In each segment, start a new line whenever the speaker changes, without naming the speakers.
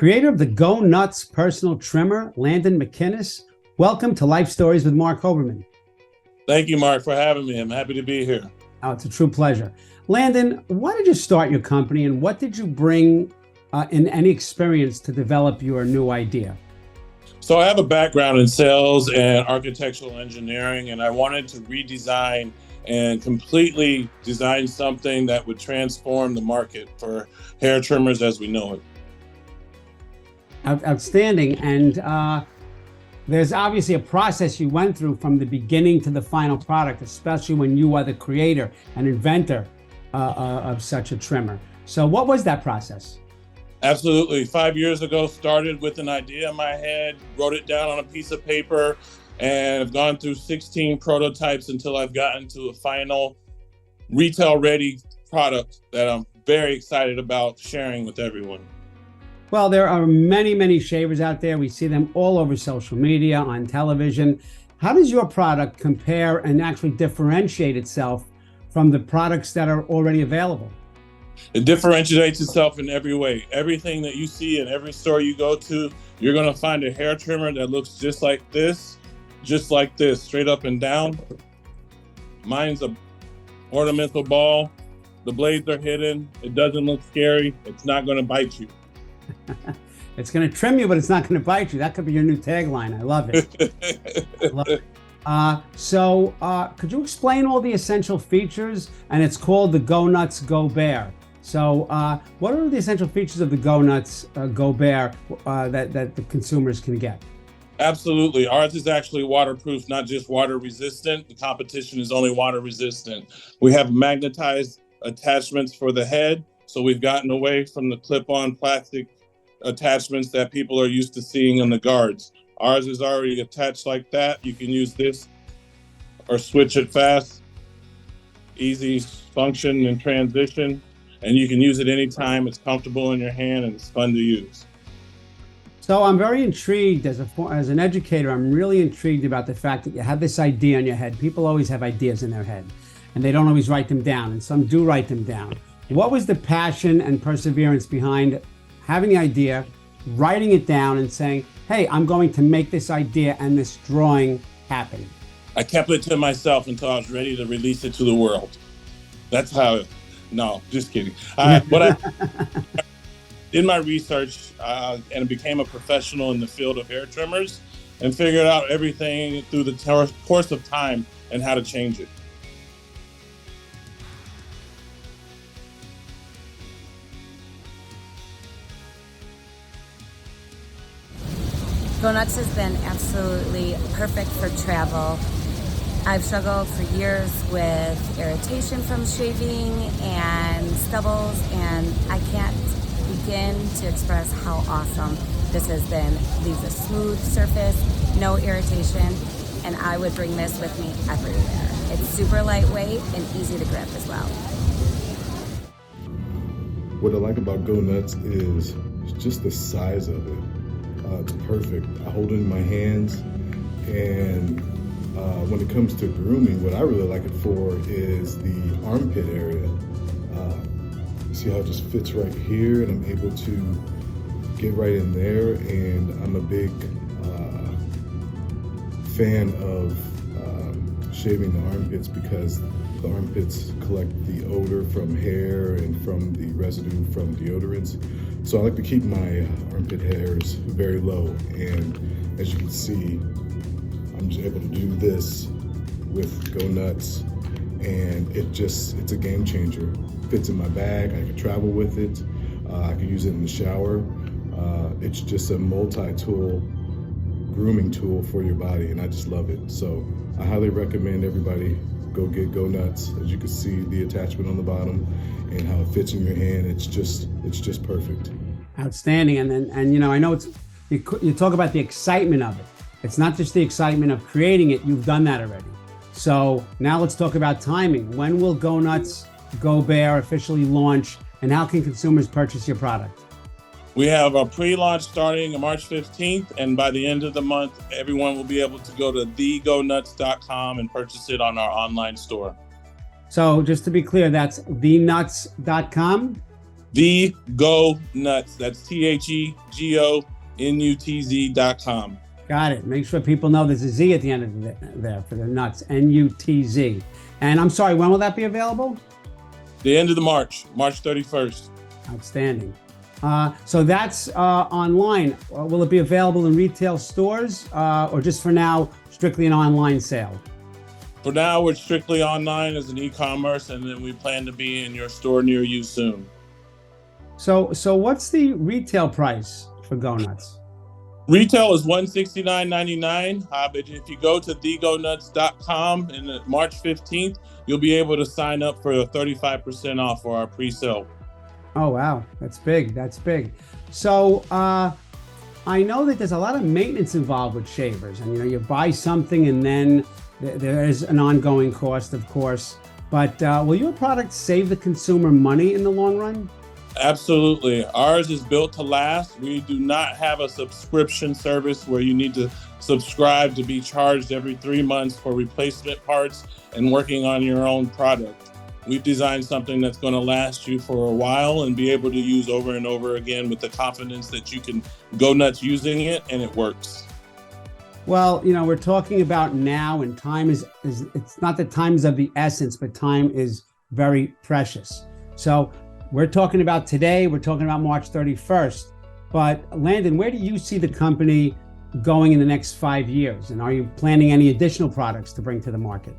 creator of the Go Nutz personal trimmer, Landon McKinnis. Welcome to Life Stories with Marc Hoberman.
Thank you, Mark, for having me. I'm happy to be here.
Oh, it's a true pleasure. Landon, why did you start your company and what did you bring in any experience to develop your new idea?
So I have a background in sales and architectural engineering, and I wanted to redesign and completely design something that would transform the market for hair trimmers as we know it.
Outstanding. And there's obviously a process you went through from the beginning to the final product, especially when you are the creator and inventor of such a trimmer. So what was that process?
Absolutely. 5 years ago, started with an idea in my head, wrote it down on a piece of paper, and I've gone through 16 prototypes until I've gotten to a final retail-ready product that I'm very excited about sharing with everyone.
Well, there are many, many shavers out there. We see them all over social media, on television. How does your product compare and actually differentiate itself from the products that are already available?
It differentiates itself in every way. Everything that you see in every store you go to, you're going to find a hair trimmer that looks just like this, straight up and down. Mine's a ornamental ball. The blades are hidden. It doesn't look scary. It's not going to bite you.
It's going to trim you, but it's not going to bite you. That could be your new tagline. I love it. I love it. Could you explain all the essential features? And it's called the Go Nutz Go Bear. So what are the essential features of the Go Nutz Go Bear that the consumers can get?
Absolutely. Ours is actually waterproof, not just water resistant. The competition is only water resistant. We have magnetized attachments for the head. So we've gotten away from the clip-on plastic attachments that people are used to seeing on the guards. Ours is already attached like that. You can use this or switch it fast, easy function and transition, and you can use it anytime. It's comfortable in your hand and it's fun to use.
So I'm very intrigued as an educator. I'm really intrigued about the fact that you have this idea in your head. People always have ideas in their head and they don't always write them down, and some do write them down. What was the passion and perseverance behind having the idea, writing it down and saying, hey, I'm going to make this idea and this drawing happen?
I kept it to myself until I was ready to release it to the world. That's how, no, just kidding. Did my research and became a professional in the field of hair trimmers and figured out everything through the course of time and how to change it.
Go Nutz has been absolutely perfect for travel. I've struggled for years with irritation from shaving and stubbles, and I can't begin to express how awesome this has been. Leaves a smooth surface, no irritation, and I would bring this with me everywhere. It's super lightweight and easy to grip as well.
What I like about Go Nutz is just the size of it. It's perfect. I hold it in my hands, and when it comes to grooming, what I really like it for is the armpit area. See how it just fits right here, and I'm able to get right in there, and I'm a big fan of shaving the armpits because the armpits collect the odor from hair and from the residue from deodorants. So I like to keep my armpit hairs very low, and as you can see, I'm just able to do this with Go Nutz, and it's a game changer. Fits in my bag, I can travel with it, I can use it in the shower. It's just a multi-tool grooming tool for your body, and I just love it. So I highly recommend everybody go get Go Nutz. As you can see the attachment on the bottom and how it fits in your hand, it's just perfect.
Outstanding. And you know, I know you talk about the excitement of it. It's not just the excitement of creating it, you've done that already. So now let's talk about timing. When will Go Nutz Go Bear officially launch, and how can consumers purchase your product?
We have a pre-launch starting on March 15th, and by the end of the month, everyone will be able to go to thegonutz.com and purchase it on our online store.
So just to be clear, that's thenutz.com?
The Go Nutz. That's THEGONUTZ.com.
Got it. Make sure people know there's a Z at the end of there for the Nutz, Nutz. And I'm sorry, when will that be available?
The end of the March 31st.
Outstanding. So that's online. Will it be available in retail stores or just for now, strictly an online sale?
For now, we're strictly online as an e-commerce, and then we plan to be in your store near you soon.
So what's the retail price for Go Nutz?
Retail is $169.99, but if you go to thegonutz.com and March 15th, you'll be able to sign up for a 35% off for our pre-sale.
Oh, wow. That's big. That's big. So I know that there's a lot of maintenance involved with shavers. And, you buy something and then there is an ongoing cost, of course. But will your product save the consumer money in the long run?
Absolutely. Ours is built to last. We do not have a subscription service where you need to subscribe to be charged every 3 months for replacement parts and working on your own product. We've designed something that's going to last you for a while and be able to use over and over again with the confidence that you can go nuts using it and it works.
Well, we're talking about now, and time is it's not that time is of the essence, but time is very precious. So we're talking about today, we're talking about March 31st. But Landon, where do you see the company going in the next 5 years? And are you planning any additional products to bring to the market?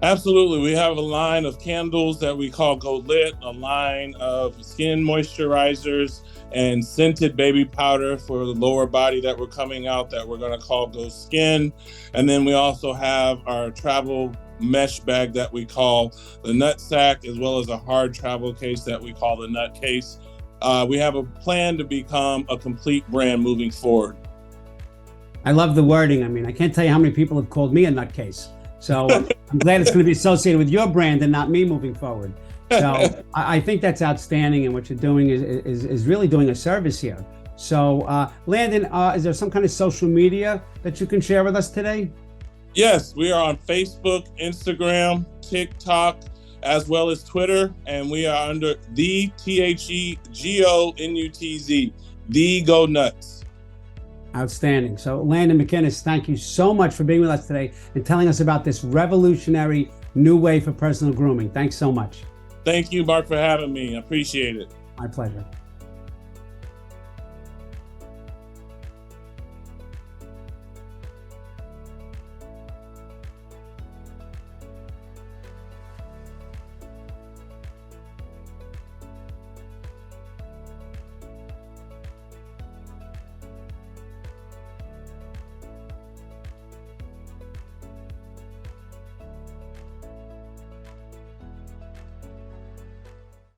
Absolutely. We have a line of candles that we call Go Lit, a line of skin moisturizers and scented baby powder for the lower body that we're coming out that we're going to call Go Skin. And then we also have our travel mesh bag that we call the Nut Sack, as well as a hard travel case that we call the Nut Case. We have a plan to become a complete brand moving forward.
I love the wording. I can't tell you how many people have called me a nutcase. So I'm glad it's going to be associated with your brand and not me moving forward. So I think that's outstanding, and what you're doing is really doing a service here. So Landon, is there some kind of social media that you can share with us today?
Yes, we are on Facebook, Instagram, TikTok, as well as Twitter, and we are under the THEGONUTZ, the Go Nutz.
Outstanding. So Landon McKinnis, thank you so much for being with us today and telling us about this revolutionary new way for personal grooming. Thanks so much.
Thank you, Mark, for having me. I appreciate it.
My pleasure.